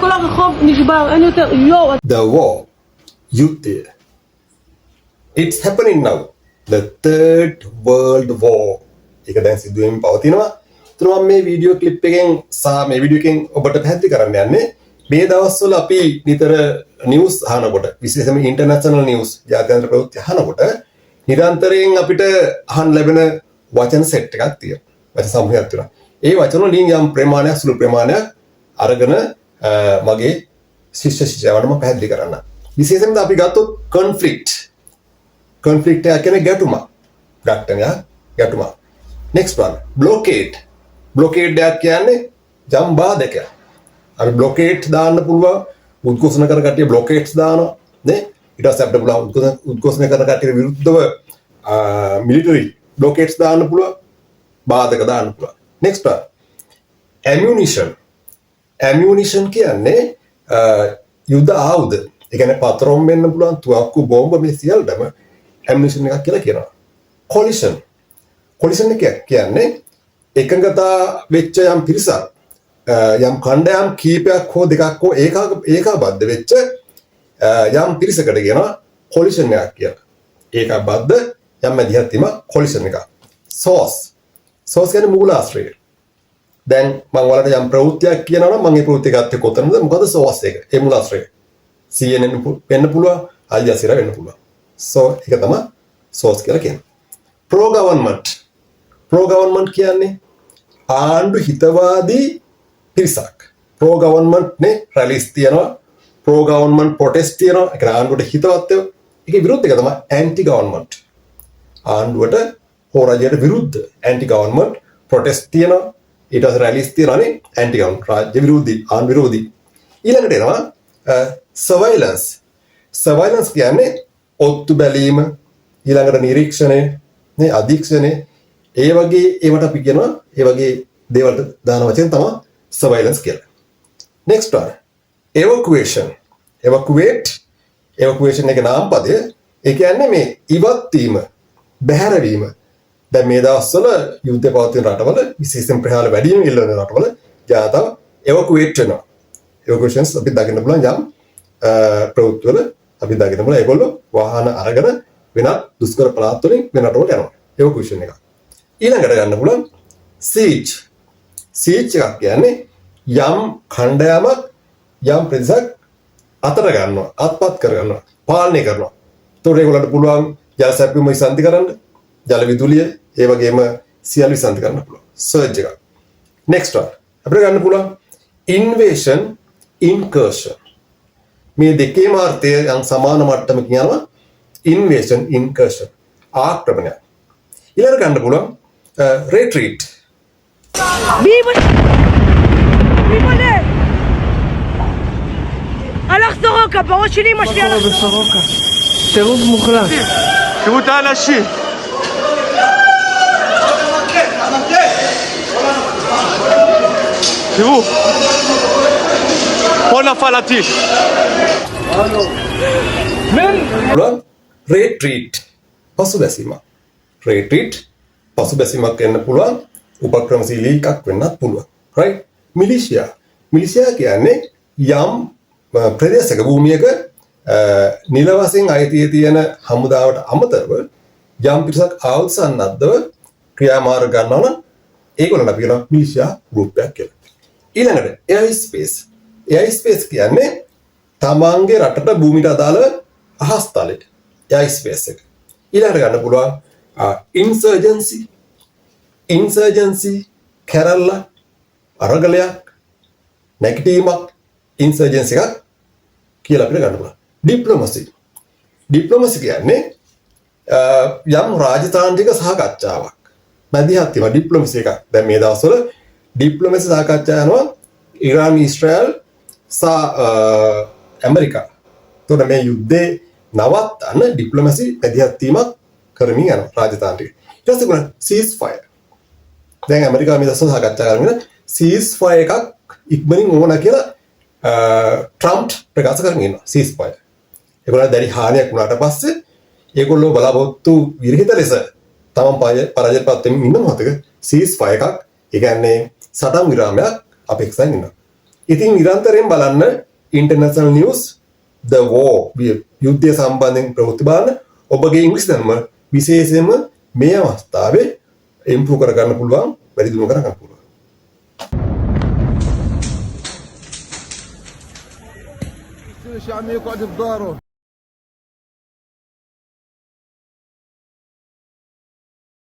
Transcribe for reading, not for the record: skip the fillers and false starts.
כל הרחוב נשבר, אין יותר, יואו. The war, යුද්ධය. It's happening now. The third world war. ඒක දැන් සිදු වෙමින් පවතිනවා. ඒතර මම මේ වීඩියෝ ක්ලිප් එකෙන් සහ මේ වීඩියෝ එකෙන් ඔබට පැහැදිලි කරන්න යන්නේ මේ දවස්වල අපි නිතර නිවුස් අහනකොට විශේෂයෙන්ම ඉන්ටර්නැෂනල් නිවුස් ජාත්‍යන්තර ප්‍රවෘත්ති අහනකොට නිරන්තරයෙන් අපිට අහන්න ලැබෙන වචන සෙට් එකක් තියෙනවා. වචන සමූහයක් තියෙනවා. ඒ වචන වලින් යම් ප්‍රමාණයක් සුළු ප්‍රමාණයක් අරගෙන මගේ ශිෂ්‍ය ශිෂ්‍යයන්ට මම පැහැදිලි කරන්න. විශේෂයෙන්ම අපි ගත්තොත් conflict එක කියන්නේ ගැටුමක්. ගැටුමක්. Next one, blockade. Blockade එක කියන්නේ ජම් බාධක. අපි blockade දාන්න පුළුවන් උද්ඝෝෂණ කර කට්ටිය blockades දානවා නේ. ඊට පස්සේ අපිට පුළුවන් උද්ඝෝෂණ කරන කට්ටියට විරුද්ධව military blockades දාන්න පුළුවන්. බාධක දාන්න පුළුවන්. Next one, ammunition කියන්නේ යුද්ධ ආයුධ. ඒ කියන්නේ පතරොම් වෙන්න පුළුවන් තුවක්කු බෝම්බ මේ සියල්ලම ammunition එකක් කියලා කියනවා. Collision එක කියන්නේ එකඟතා වෙච්ච යම් පිරිසක් යම් කණ්ඩායම් කීපයක් හෝ දෙකක් හෝ ඒකාබද්ධ වෙච්ච යම් පිරිසකට කියනවා collision එකක් කියලා. ඒකාබද්ධ යම් මැදිහත්වීම collision එකක්. source කියන්නේ මූලාශ්‍රය. දැන් මම ඔයාලට යම් ප්‍රවෘත්තියක් කියනවා නම් මම ඒ ප්‍රවෘත්තිය ගත්තේ කොතනද? මොකද source එක? ඒ මූලාශ්‍රය. CNN වෙන්න පුළුවන්, Al Jazeera වෙන්න පුළුවන්. So ඒක තමයි source කියලා කියන්නේ. Pro government කියන්නේ ආණ්ඩු හිතවාදී පිරිසක්. Pro government නේ රැලිස් තියනවා. Pro government protest තියනවා. ඒ කියන්නේ ආණ්ඩුවට හිතවත් ඒවා. ඒකේ විරුද්ධ එක තමයි anti government. ආණ්ඩුවට හෝ රජයට විරුද්ධ anti government protest තියනවා. ඊට පස්සේ රැලිස් තියනවානේ anti government රාජ්‍ය විරෝධී ආණ්ඩු විරෝධී. ඊළඟට එනවා surveillance කියන්නේ ඔත්තු බැලීම, ඊළඟට නිරීක්ෂණය, නේ අධීක්ෂණය, ඒ වගේ ඒවට අපි කියනවා ඒ වගේ දේවල්ට දාන වචන තමයි surveillance කියලා. Next one, evacuation එකේ නාමපදය. ඒ කියන්නේ මේ ඉවත් වීම, බැහැරවීම. දැන් මේ දවස්වල යුද්ධ පවතින රටවල විශේෂයෙන් ප්‍රහාර වැඩි වීම ඉල්ලන රටවල ජනතාව evacuate වෙනවා. evacuations අපි දකින්න පුළුවන් යම් ප්‍රවෘත්තිවල අපි දකින්න පුළුවන් ඒගොල්ලෝ වාහන අරගෙන වෙනත් දුෂ්කර පළාත් වලින් වෙන රටවලට යනවා. evacuation එක. ඊළඟට ගන්න පුළුවන් siege එකක් කියන්නේ යම් කණ්ඩායමක් යම් ප්‍රදේශයක් අතර ගන්නවා, අත්පත් කර ගන්නවා, පාලනය කරනවා. ඒතකොට ඒගොල්ලන්ට පුළුවන් ජල සැපයුම විසන්ති කරන්න, ජල විදුලිය, ඒ වගේම සියල්ල විසන්ති කරන්න පුළුවන්. surge එකක්. next one. අපිට ගන්න පුළුවන් invasion, incursion. මේ දෙකේම අර්ථය යම් සමාන මට්ටමකින් යනවා. invasion, incursion. ආක්‍රමණය. ඊළඟට ගන්න පුළුවන් retreat. ביבולה! הלך סורוקה, בראש שלי משפיע מה קורה בסורוקה? טירוף מוחלט. תראו את האנשים. תראו, פה נפל הטיל. retreat. පසුබැසීමක්. retreat පසුබැසීමක් වෙන්න පුළුවන්. උපක්‍රමශීලී එකක් වෙන්නත් පුළුවන්. right? මිලිෂියා කියන්නේ යම් ප්‍රදේශයක භූමියක නිල වශයෙන් අයිතිය තියෙන හමුදාවට අමතරව යම් පිරිසක් ආයුධ සන්නද්ධව ක්‍රියාමාර්ග ගන්නවා නම් ඒගොල්ලන්ට අපි කියනවා මිලිෂියා ගෲප් එකක් කියලා. ඊළඟට air space කියන්නේ තමන්ගේ රටට භූමියට අදාළ අහස් තලෙට air space එක. ඊළඟට ගන්න පුළුවන් insurgency කැරල්ල අරගලයක් නැගිටීමක් insurgency එකක් කියලා අපිට ගන්න පුළුවන්. diplomacy කියන්නේ යම් රාජතාන්ත්‍රික සහකච්ඡාවක්. මැදිහත් වීම diplomacy එකක්. දැන් මේ දවස්වල diplomacy සාකච්ඡා යනවා ඉරාන් ඊශ්‍රායල් සහ ඇමරිකා. එතකොට මේ යුද්ධේ නවත්තන්න diplomacy මැදිහත් වීමක් කරමින් යනවා රාජතාන්ත්‍රික. ඊට පස්සේ ගන්න ceasefire. දැන් ඇමරිකාව මේ දවස්වල සාකච්ඡා කරගෙන ceasefire එකක් ඉක්මනින් ඕන කියලා ට්‍රම්ප් ප්‍රකාශ කරගෙන ඉන්නවා ceasefire. ඒගොල්ලෝ දැඩි හානියක් වුණාට පස්සේ ඒගොල්ලෝ බලාපොරොත්තු විරහිත ලෙස තමන් පරාජයපත් වෙමින් ඉන්න මොහොතක ceasefire එකක්, ඒ කියන්නේ සටන් විරාමයක් අපේක්ෂාවෙන් ඉන්නවා. ඉතින් නිරන්තරයෙන් බලන්න ඉන්ටර්නැෂනල් නිවුස් ද වෝ යුද්ධය සම්බන්ධයෙන් ප්‍රවෘත්ති බලන්න ඔබගේ ඉංග්‍රීසි දැනුම විශේෂයෙන්ම මේ අවස්ථාවේ ඉම්ප්‍රූව් කරගන්න පුළුවන් වැඩි දියුණු කරගන්න පුළුවන්. الشعبية يقعد في داره